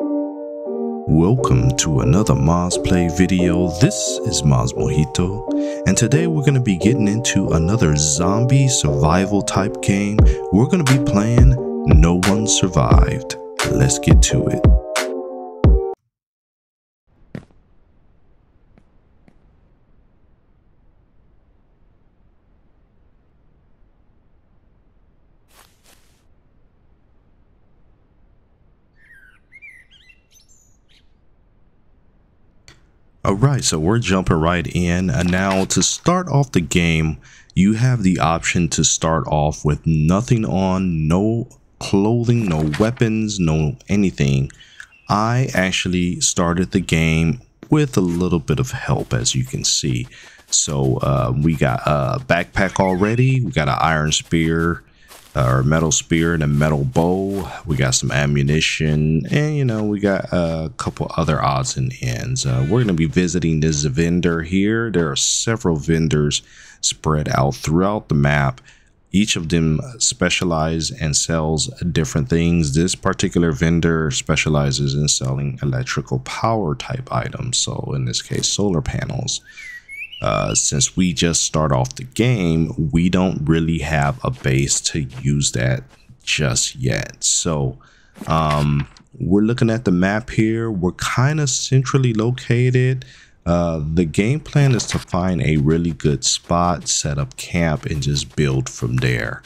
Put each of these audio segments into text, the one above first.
Welcome to another Maz Play video. This is MazMojito, and today we're going to be getting into another zombie survival type game. We're going to be playing No One Survived. Let's get to it. Alright, so we're jumping right in. Now to start off the game, you have the option to start off with nothing on, no clothing, no weapons, no anything. I actually started the game with a little bit of help, as you can see. So we got a backpack already, we got an iron spear, or metal spear and a metal bow. We got some ammunition, and you know, we got a couple other odds and ends. We're going to be visiting this vendor here. There are several vendors spread out throughout the map. Each of them specialize and sells different things. This particular vendor specializes in selling electrical power type items, so in this case solar panels. Since we just start off the game, we don't really have a base to use that just yet. So we're looking at the map here. We're kind of centrally located. The game plan is to find a really good spot, set up camp, and just build from there.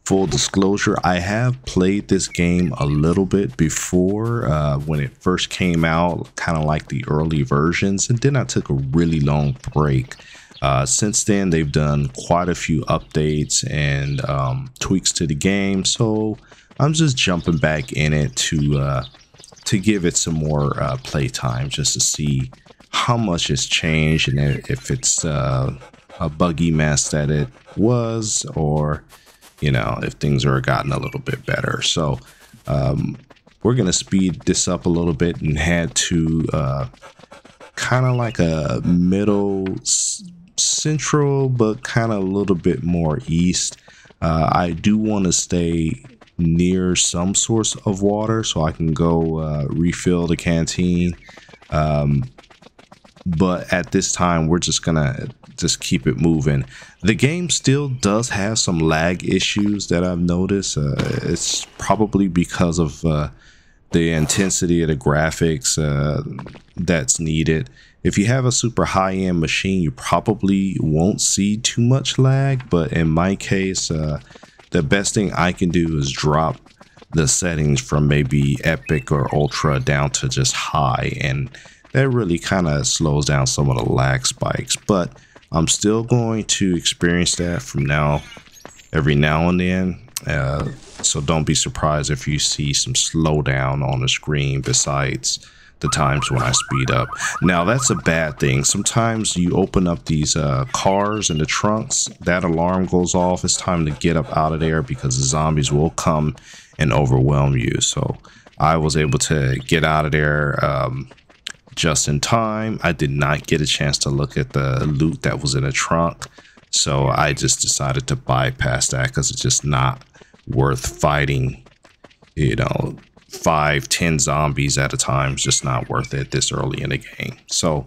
Full disclosure, I have played this game a little bit before when it first came out, kind of like the early versions, and then I took a really long break. Since then, they've done quite a few updates and tweaks to the game, so I'm just jumping back in it to give it some more play time, just to see how much has changed and if it's a buggy mess that it was, or you know, if things are gotten a little bit better. So we're gonna speed this up a little bit and head to kind of like a middle central, but kind of a little bit more east. I do want to stay near some source of water so I can go refill the canteen. But at this time, we're just gonna keep it moving. The game still does have some lag issues that I've noticed. It's probably because of the intensity of the graphics that's needed. If you have a super high-end machine, you probably won't see too much lag, but in my case, the best thing I can do is drop the settings from maybe epic or ultra down to just high, and that really kind of slows down some of the lag spikes. But I'm still going to experience that from every now and then. So don't be surprised if you see some slowdown on the screen besides the times when I speed up. Now that's a bad thing. Sometimes you open up these cars in the trunks, that alarm goes off. It's time to get up out of there because the zombies will come and overwhelm you. So I was able to get out of there just in time. I did not get a chance to look at the loot that was in the trunk, so I just decided to bypass that because it's just not worth fighting, you know, 5-10 zombies at a time. It's just not worth it this early in the game. So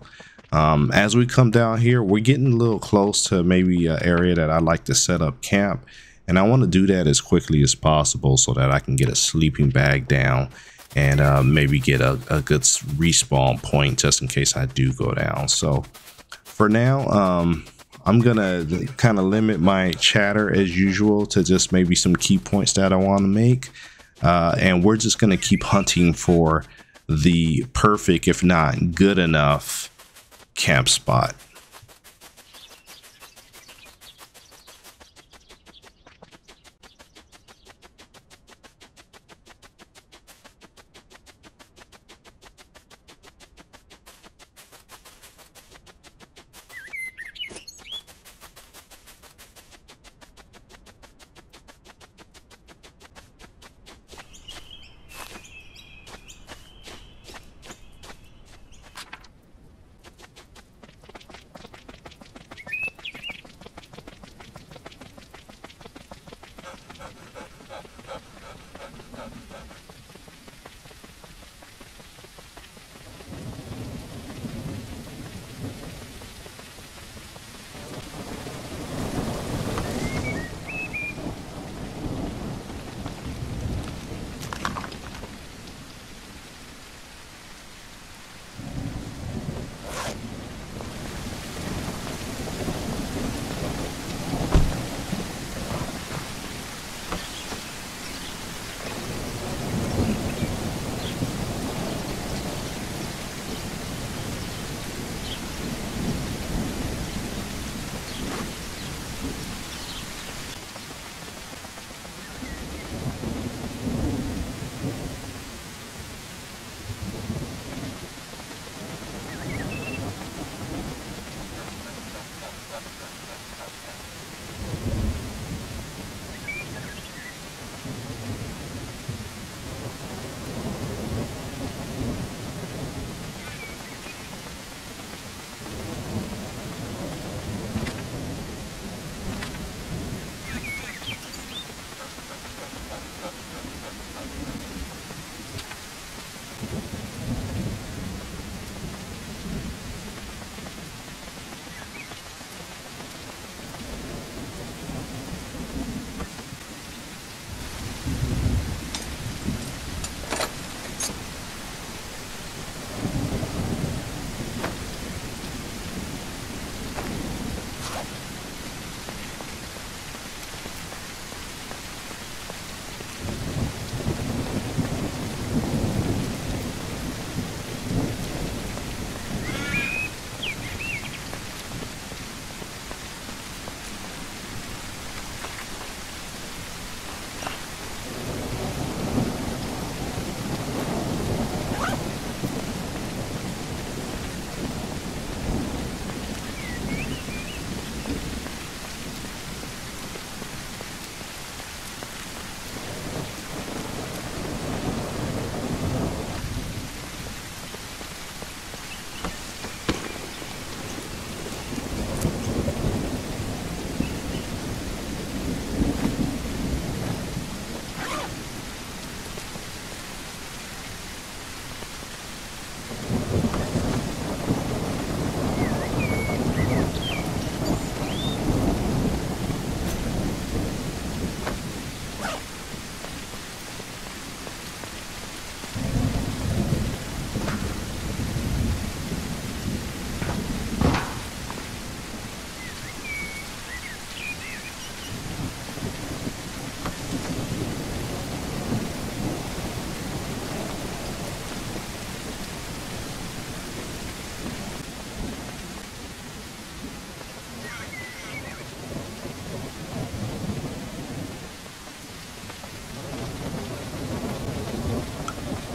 as we come down here, we're getting a little close to maybe an area that I like to set up camp, and I want to do that as quickly as possible so that I can get a sleeping bag down and maybe get a good respawn point just in case I do go down. So for now, I'm gonna kind of limit my chatter as usual to just maybe some key points that I want to make, and we're just gonna keep hunting for the perfect, if not good enough, camp spot.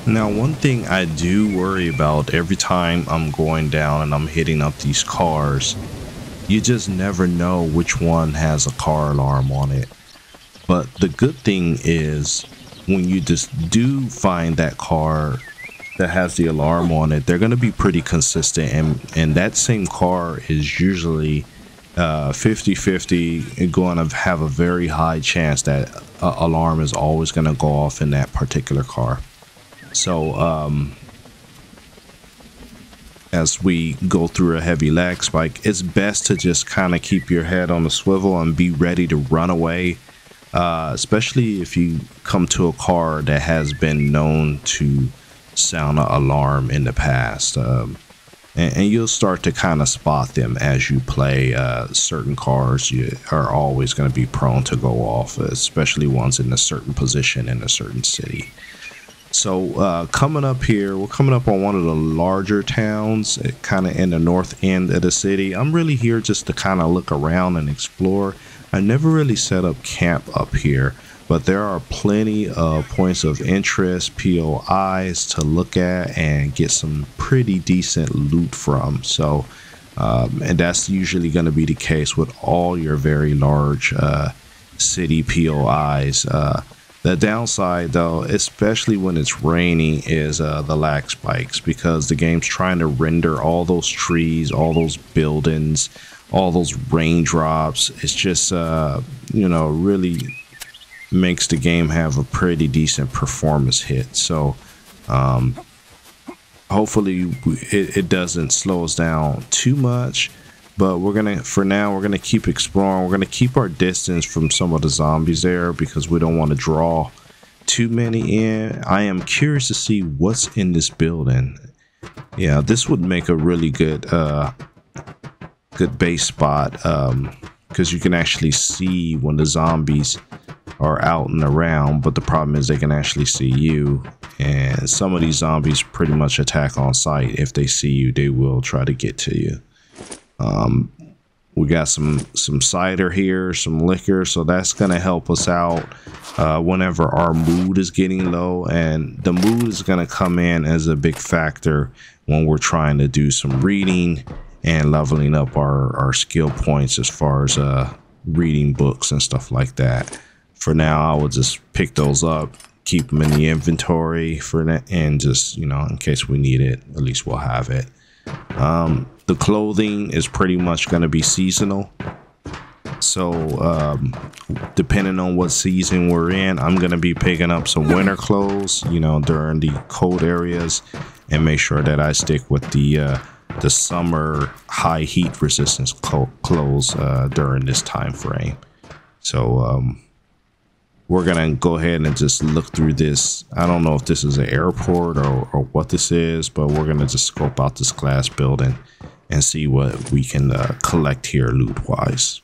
Now, one thing I do worry about every time I'm going down and I'm hitting up these cars, you just never know which one has a car alarm on it. But the good thing is when you just do find that car that has the alarm on it, they're going to be pretty consistent, and that same car is usually 50-50 going to have a very high chance that alarm is always going to go off in that particular car. So as we go through a heavy lag spike, it's best to just kind of keep your head on the swivel and be ready to run away, especially if you come to a car that has been known to sound an alarm in the past. And you'll start to kind of spot them as you play. Certain cars you are always going to be prone to go off, especially ones in a certain position in a certain city. So coming up here, we're coming up on one of the larger towns, kind of in the north end of the city. I'm really here just to kind of look around and explore. I never really set up camp up here, but there are plenty of points of interest, POIs to look at and get some pretty decent loot from. So, and that's usually going to be the case with all your very large city POIs. The downside, though, especially when it's raining, is the lag spikes, because the game's trying to render all those trees, all those buildings, all those raindrops. It's just, you know, really makes the game have a pretty decent performance hit. So hopefully it doesn't slow us down too much, but for now we're gonna keep exploring. We're gonna keep our distance from some of the zombies there because we don't want to draw too many in. I am curious to see what's in this building. Yeah, this would make a really good base spot, because you can actually see when the zombies are out and around, but the problem is they can actually see you, and some of these zombies pretty much attack on sight. If they see you, they will try to get to you. We got some cider here, some liquor, so that's gonna help us out whenever our mood is getting low, and the mood is gonna come in as a big factor when we're trying to do some reading and leveling up our skill points as far as reading books and stuff like that. For now, I will just pick those up, keep them in the inventory for that, and just, you know, in case we need it, at least we'll have it. The clothing is pretty much going to be seasonal. So depending on what season we're in, I'm going to be picking up some winter clothes, you know, during the cold areas, and make sure that I stick with the summer high heat resistance clothes during this time frame. So we're gonna go ahead and just look through this. I don't know if this is an airport or what this is, but we're gonna just scope out this glass building and see what we can collect here loot wise.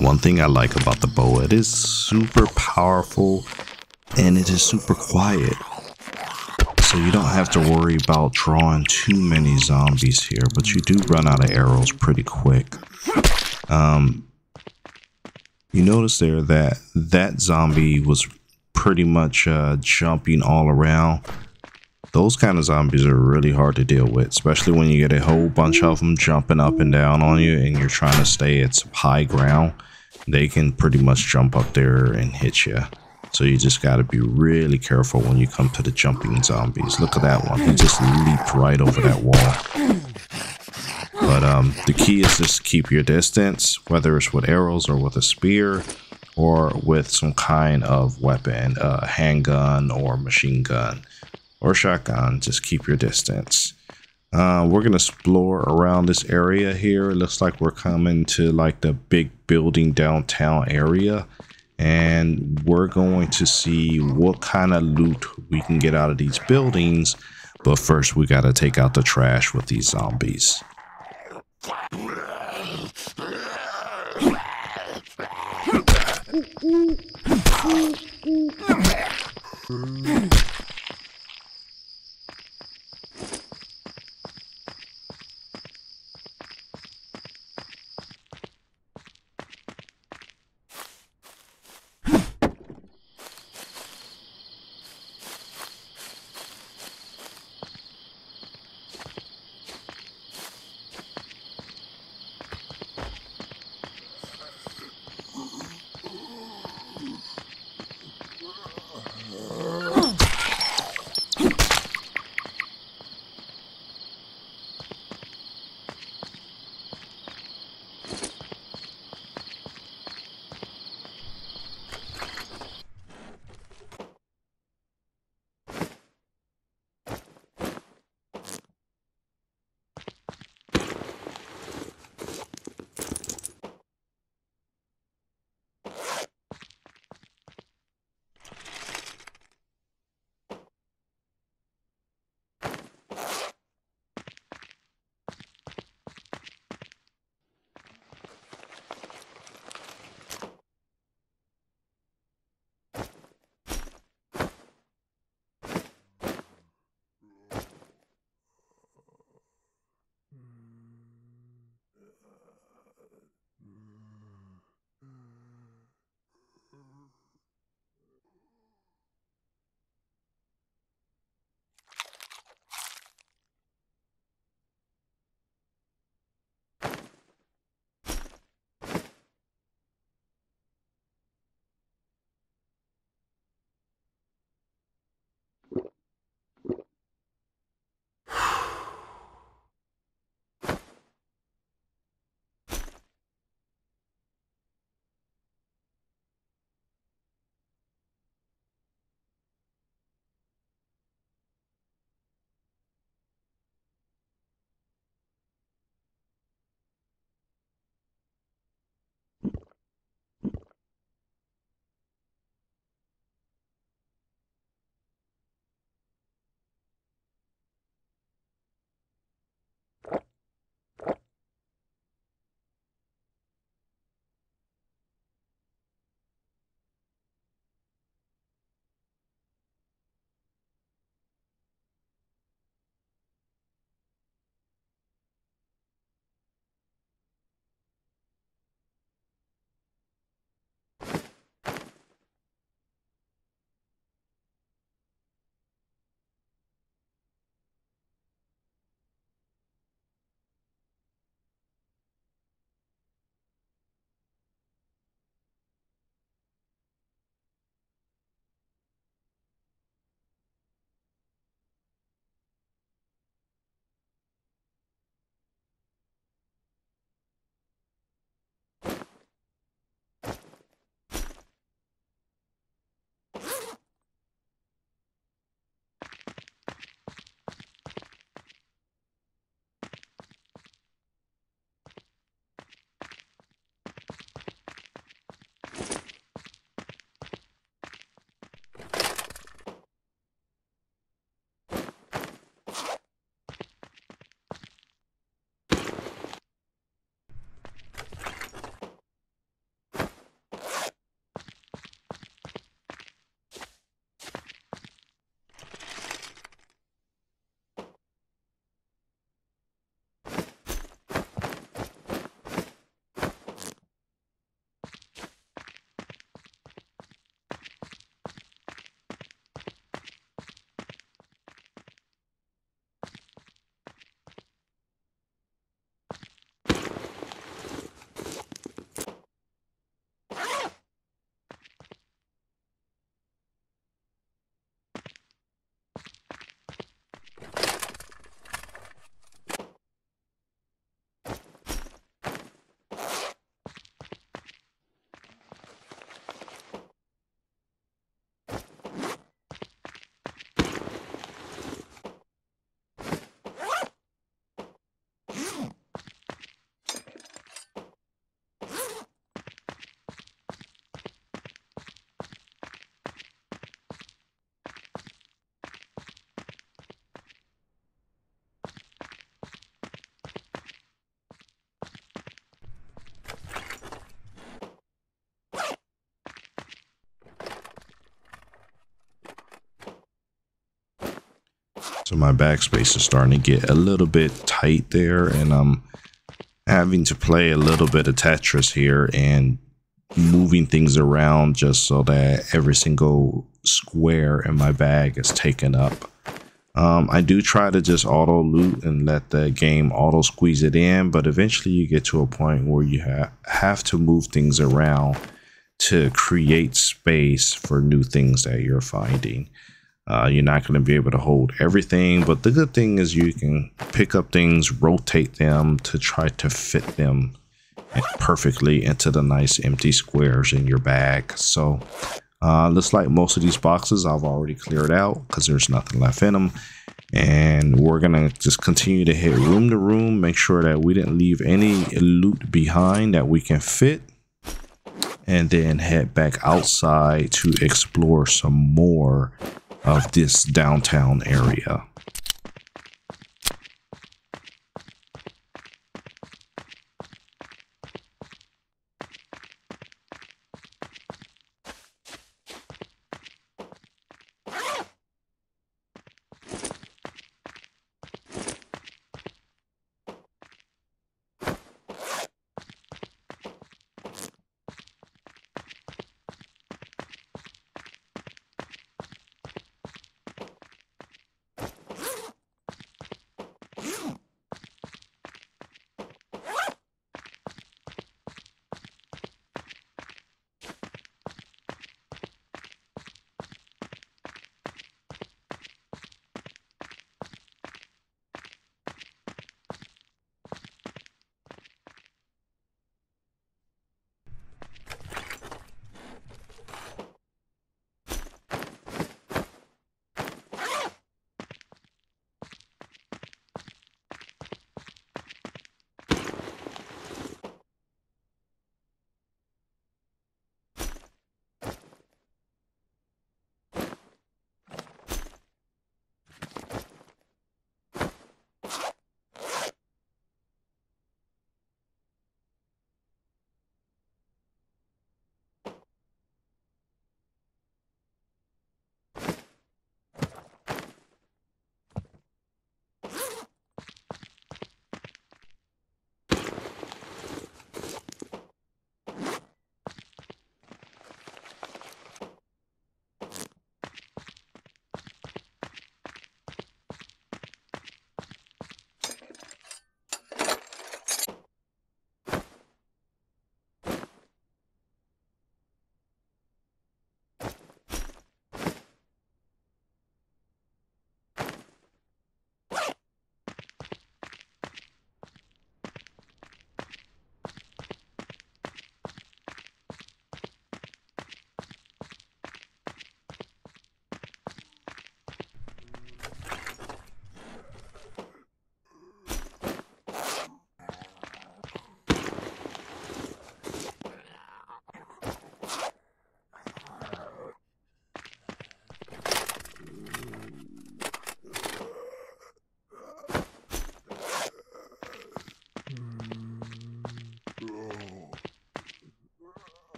One thing I like about the bow, it is super powerful and it is super quiet, so you don't have to worry about drawing too many zombies here, but you do run out of arrows pretty quick. You notice there that that zombie was pretty much jumping all around. Those kind of zombies are really hard to deal with, especially when you get a whole bunch of them jumping up and down on you and you're trying to stay at some high ground. They can pretty much jump up there and hit you. So you just got to be really careful when you come to the jumping zombies. Look at that one. He just leaped right over that wall. But the key is just keep your distance, whether it's with arrows or with a spear or with some kind of weapon, handgun or machine gun or shotgun. Just keep your distance. We're gonna explore around this area here. It looks like we're coming to like the big building downtown area, and we're going to see what kind of loot we can get out of these buildings. But first we gotta take out the trash with these zombies. So my backspace is starting to get a little bit tight there, and I'm having to play a little bit of Tetris here and moving things around just so that every single square in my bag is taken up. I do try to just auto loot and let the game auto squeeze it in, but eventually you get to a point where you have to move things around to create space for new things that you're finding. You're not going to be able to hold everything, but the good thing is you can pick up things, rotate them to try to fit them perfectly into the nice empty squares in your bag. So looks like most of these boxes I've already cleared out because there's nothing left in them, and we're gonna just continue to hit room to room, make sure that we didn't leave any loot behind that we can fit, and then head back outside to explore some more of this downtown area.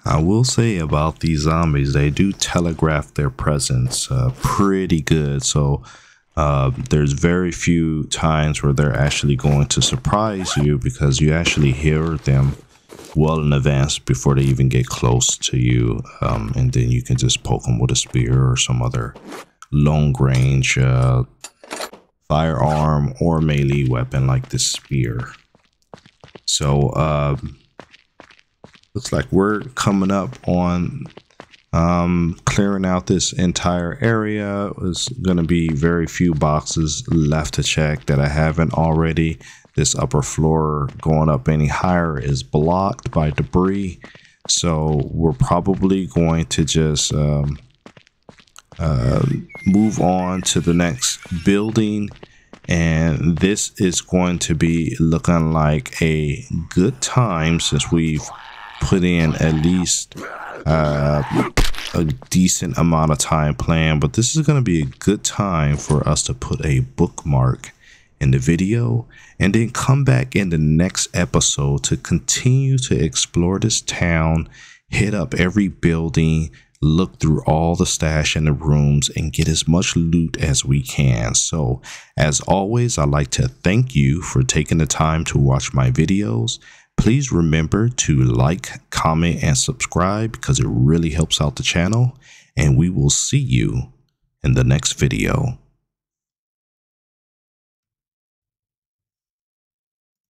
I will say about these zombies, they do telegraph their presence pretty good. So there's very few times where they're actually going to surprise you, because you actually hear them well in advance before they even get close to you. And then you can just poke them with a spear or some other long range firearm or melee weapon like this spear. So looks like we're coming up on clearing out this entire area. There's going to be very few boxes left to check that I haven't already. This upper floor going up any higher is blocked by debris, so we're probably going to just move on to the next building, and this is going to be looking like a good time since we've put in at least a decent amount of time planned, but this is going to be a good time for us to put a bookmark in the video and then come back in the next episode to continue to explore this town, hit up every building, look through all the stash in the rooms, and get as much loot as we can. So as always, I'd like to thank you for taking the time to watch my videos. Please remember to like, comment, and subscribe because it really helps out the channel, and we will see you in the next video.